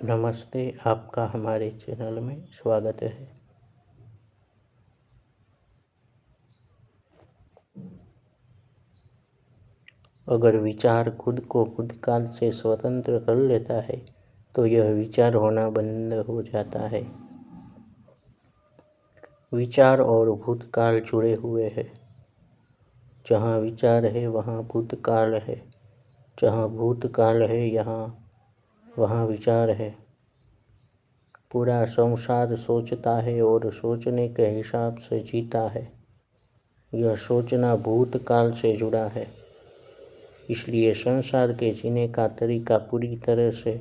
नमस्ते, आपका हमारे चैनल में स्वागत है। अगर विचार खुद को भूतकाल से स्वतंत्र कर लेता है तो यह विचार होना बंद हो जाता है। विचार और भूतकाल जुड़े हुए हैं। जहाँ विचार है वहाँ भूतकाल है, जहाँ भूतकाल है वहाँ विचार है। पूरा संसार सोचता है और सोचने के हिसाब से जीता है। यह सोचना भूतकाल से जुड़ा है, इसलिए संसार के जीने का तरीका पूरी तरह से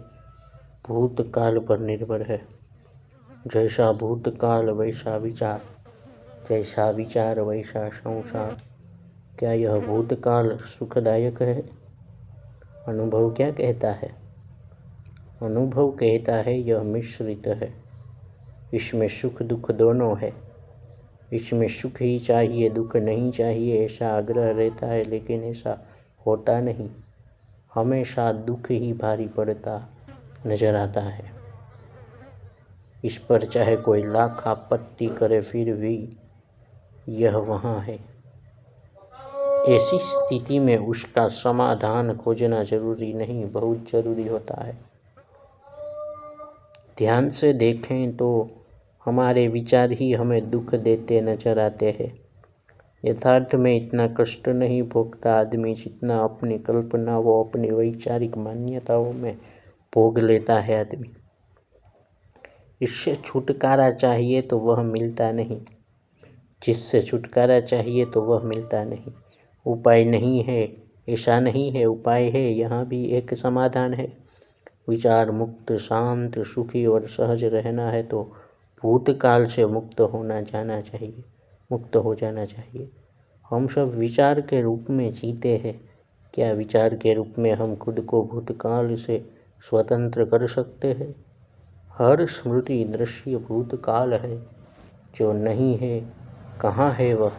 भूतकाल पर निर्भर है। जैसा भूतकाल वैसा विचार, जैसा विचार वैसा संसार। क्या यह भूतकाल सुखदायक है? अनुभव क्या कहता है? अनुभव कहता है यह मिश्रित है। इसमें सुख दुख दोनों है। इसमें सुख ही चाहिए, दुख नहीं चाहिए ऐसा आग्रह रहता है, लेकिन ऐसा होता नहीं। हमेशा दुख ही भारी पड़ता नजर आता है। इस पर चाहे कोई लाख आपत्ति करे फिर भी यह वहाँ है। ऐसी स्थिति में उसका समाधान खोजना जरूरी नहीं, बहुत जरूरी होता है। ध्यान से देखें तो हमारे विचार ही हमें दुख देते नजर आते हैं। यथार्थ में इतना कष्ट नहीं भोगता आदमी जितना अपनी कल्पना व अपनी वैचारिक मान्यताओं में भोग लेता है आदमी। इससे छुटकारा चाहिए तो वह मिलता नहीं, जिससे छुटकारा चाहिए तो वह मिलता नहीं। उपाय नहीं है ऐसा नहीं है, उपाय है, यहाँ भी एक समाधान है। विचार मुक्त, शांत, सुखी और सहज रहना है तो भूतकाल से मुक्त हो जाना चाहिए। हम सब विचार के रूप में जीते हैं। क्या विचार के रूप में हम खुद को भूतकाल से स्वतंत्र कर सकते हैं? हर स्मृति दृश्य भूतकाल है। जो नहीं है कहाँ है वह?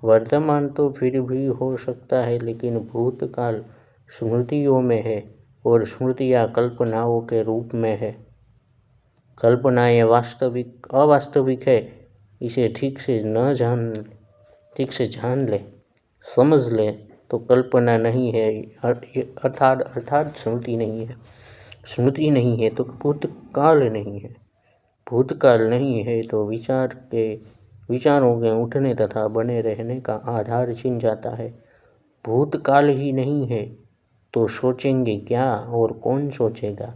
वर्तमान तो फिर भी हो सकता है, लेकिन भूतकाल स्मृतियों में है और स्मृतियाँ कल्पनाओं के रूप में है। कल्पनाएं अवास्तविक है, इसे ठीक से जान ले, समझ ले तो कल्पना नहीं है, अर्थात स्मृति नहीं है। स्मृति नहीं है तो भूतकाल नहीं है। भूतकाल नहीं है तो विचारों के उठने तथा बने रहने का आधार छिन जाता है। भूतकाल ही नहीं है तो सोचेंगे क्या और कौन सोचेगा?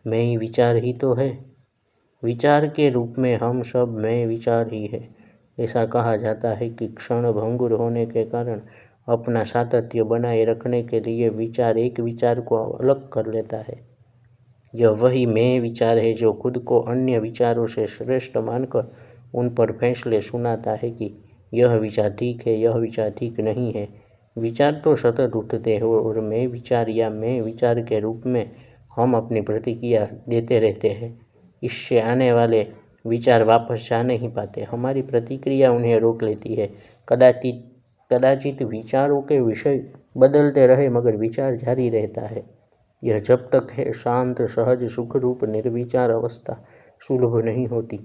मैं विचार ही तो है। विचार के रूप में हम सब मैं विचार ही है। ऐसा कहा जाता है कि क्षण भंगुर होने के कारण अपना सातत्य बनाए रखने के लिए विचार एक विचार को अलग कर लेता है। यह वही मैं विचार है जो खुद को अन्य विचारों से श्रेष्ठ मानकर उन पर फैसले सुनाता है कि यह विचार ठीक है, यह विचार ठीक नहीं है। विचार तो सतत उठते हैं और मैं विचार या मैं विचार के रूप में हम अपनी प्रतिक्रिया देते रहते हैं। इससे आने वाले विचार वापस जा नहीं पाते, हमारी प्रतिक्रिया उन्हें रोक लेती है। कदाचित विचारों के विषय बदलते रहे मगर विचार जारी रहता है। यह जब तक है शांत, सहज, सुख रूप निर्विचार अवस्था सुलभ नहीं होती।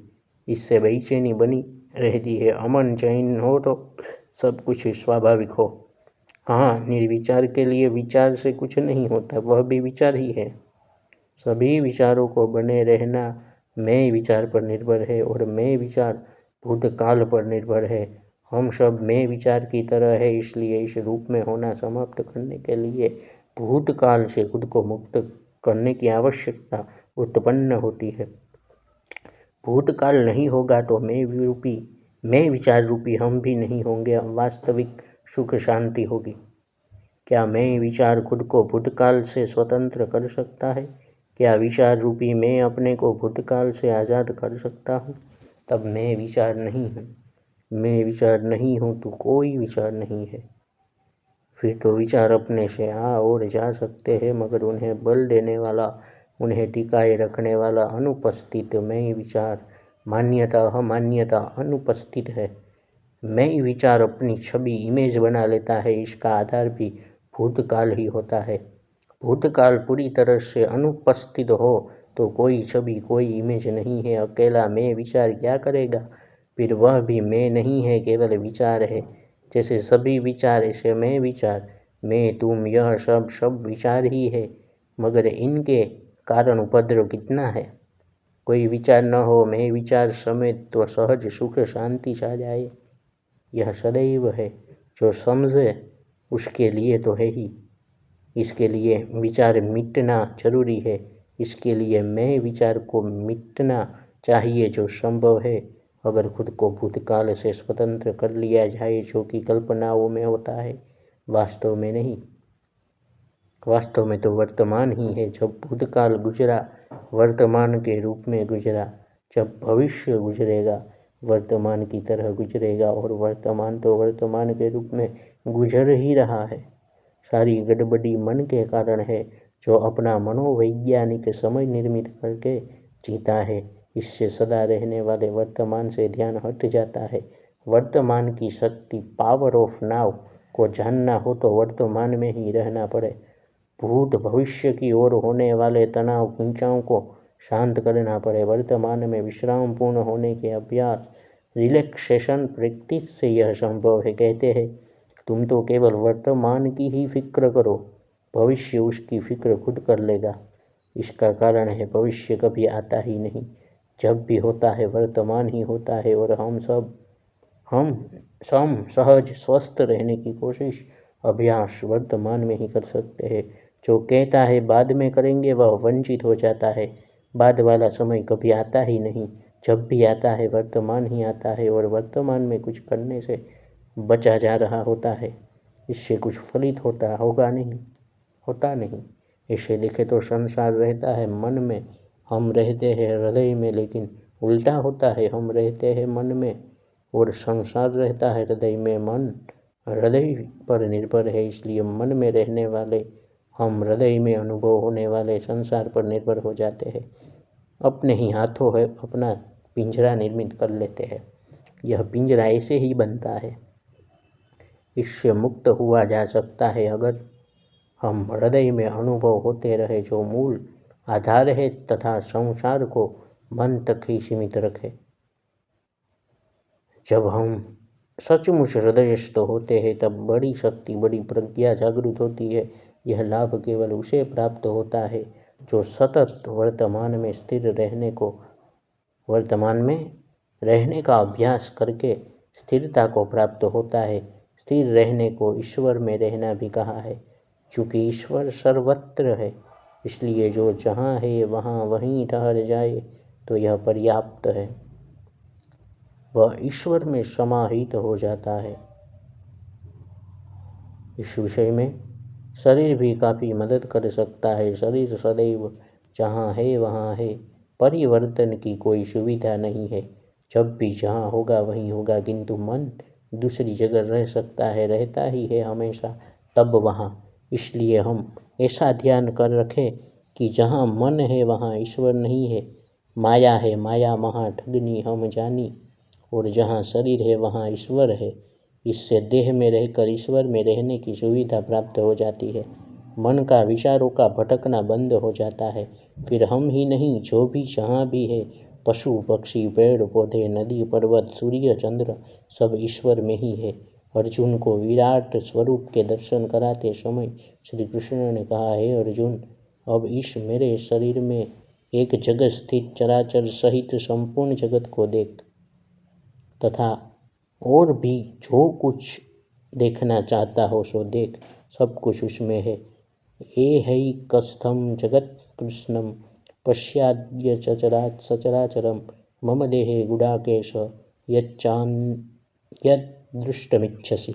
इससे बेचैनी बनी रहती है। अमन चैन हो तो सब कुछ स्वाभाविक हो। हाँ, निर्विचार के लिए विचार से कुछ नहीं होता, वह भी विचार ही है। सभी विचारों को बने रहना मैं विचार पर निर्भर है और मैं विचार भूतकाल पर निर्भर है। हम सब मैं विचार की तरह है, इसलिए इस रूप में होना समाप्त करने के लिए भूतकाल से खुद को मुक्त करने की आवश्यकता उत्पन्न होती है। भूतकाल नहीं होगा तो मैं विचार रूपी हम भी नहीं होंगे, वास्तविक सुख शांति होगी। क्या मैं विचार खुद को भूतकाल से स्वतंत्र कर सकता है? क्या विचार रूपी मैं अपने को भूतकाल से आज़ाद कर सकता हूँ? तब मैं विचार नहीं हूँ। मैं विचार नहीं हूँ तो कोई विचार नहीं है। फिर तो विचार अपने से आ और जा सकते हैं, मगर उन्हें बल देने वाला, उन्हें टिकाए रखने वाला अनुपस्थित मैं विचार, मान्यता अमान्यता अनुपस्थित है। मैं विचार अपनी छवि इमेज बना लेता है, इसका आधार भी भूतकाल ही होता है। भूतकाल पूरी तरह से अनुपस्थित हो तो कोई छवि, कोई इमेज नहीं है। अकेला मैं विचार क्या करेगा? फिर वह भी मैं नहीं है, केवल विचार है। जैसे सभी विचार ऐसे मैं विचार, मैं तुम यह सब विचार ही है। मगर इनके कारण उपद्रव कितना है। कोई विचार न हो, मैं विचार समेत, तो सहज सुख शांति छा जाए। यह सदैव है। जो समझे उसके लिए तो है ही। इसके लिए विचार मिटना जरूरी है। इसके लिए मैं विचार को मिटना चाहिए जो संभव है। अगर खुद को भूतकाल से स्वतंत्र कर लिया जाए, जो कि कल्पनाओं में होता है, वास्तव में नहीं। वास्तव में तो वर्तमान ही है। जब भूतकाल गुजरा, वर्तमान के रूप में गुजरा। जब भविष्य गुजरेगा, वर्तमान की तरह गुजरेगा। और वर्तमान तो वर्तमान के रूप में गुजर ही रहा है। सारी गड़बड़ी मन के कारण है, जो अपना मनोवैज्ञानिक समय निर्मित करके जीता है। इससे सदा रहने वाले वर्तमान से ध्यान हट जाता है। वर्तमान की शक्ति, पावर ऑफ नाउ को जानना हो तो वर्तमान में ही रहना पड़े। भूत भविष्य की ओर होने वाले तनाव खिंचाव को शांत करना पड़े। वर्तमान में विश्राम पूर्ण होने के अभ्यास, रिलैक्सेशन प्रैक्टिस से यह संभव है। कहते हैं तुम तो केवल वर्तमान की ही फिक्र करो, भविष्य उसकी फिक्र खुद कर लेगा। इसका कारण है भविष्य कभी आता ही नहीं। जब भी होता है वर्तमान ही होता है। और हम सहज स्वस्थ रहने की कोशिश, अभ्यास वर्तमान में ही कर सकते हैं। जो कहता है बाद में करेंगे, वह वंचित हो जाता है। बाद वाला समय कभी आता ही नहीं। जब भी आता है वर्तमान ही आता है। और वर्तमान में कुछ करने से बचा जा रहा होता है। इससे कुछ फलित होता नहीं। ऐसे देखे तो संसार रहता है मन में, हम रहते हैं हृदय में। लेकिन उल्टा होता है, हम रहते हैं मन में और संसार रहता है हृदय में। मन हृदय पर निर्भर है, इसलिए मन में रहने वाले हम हृदय में अनुभव होने वाले संसार पर निर्भर हो जाते हैं। अपने ही हाथों है अपना पिंजरा निर्मित कर लेते हैं। यह पिंजरा ऐसे ही बनता है। इससे मुक्त हुआ जा सकता है अगर हम हृदय में अनुभव होते रहे, जो मूल आधार है, तथा संसार को मन तक ही सीमित रखे। जब हम सचमुच हृदयस्थ होते हैं, तब बड़ी शक्ति, बड़ी प्रज्ञा जागृत होती है। यह लाभ केवल उसे प्राप्त होता है जो सतत वर्तमान में रहने का अभ्यास करके स्थिरता को प्राप्त होता है। स्थिर रहने को ईश्वर में रहना भी कहा है। चूँकि ईश्वर सर्वत्र है, इसलिए जो जहाँ है वहाँ वहीं ठहर जाए तो यह पर्याप्त है। वह ईश्वर में समाहित हो जाता है। इस विषय में शरीर भी काफ़ी मदद कर सकता है। शरीर सदैव जहाँ है वहाँ है, परिवर्तन की कोई सुविधा नहीं है। जब भी जहाँ होगा वहीं होगा, किंतु मन दूसरी जगह रह सकता है, रहता ही है हमेशा तब वहाँ। इसलिए हम ऐसा ध्यान कर रखें कि जहाँ मन है वहाँ ईश्वर नहीं है। माया है, माया महा ठगनी हम जानी। और जहाँ शरीर है वहाँ ईश्वर है। इससे देह में रहकर ईश्वर में रहने की सुविधा प्राप्त हो जाती है। मन का, विचारों का भटकना बंद हो जाता है। फिर हम ही नहीं, जो भी जहाँ भी है, पशु पक्षी, पेड़ पौधे, नदी पर्वत, सूर्य चंद्र, सब ईश्वर में ही है। अर्जुन को विराट स्वरूप के दर्शन कराते समय श्री कृष्ण ने कहा, हे अर्जुन, अब इस मेरे शरीर में एक जगत स्थित चराचर सहित संपूर्ण जगत को देख, तथा और भी जो कुछ देखना चाहता हो सो देख, सब कुछ उसमें है। एहैकस्थं जगत् कृष्णं पश्याद्य सचराचरं मम देहे गुडाकेश यद्दृष्टमिच्छसि।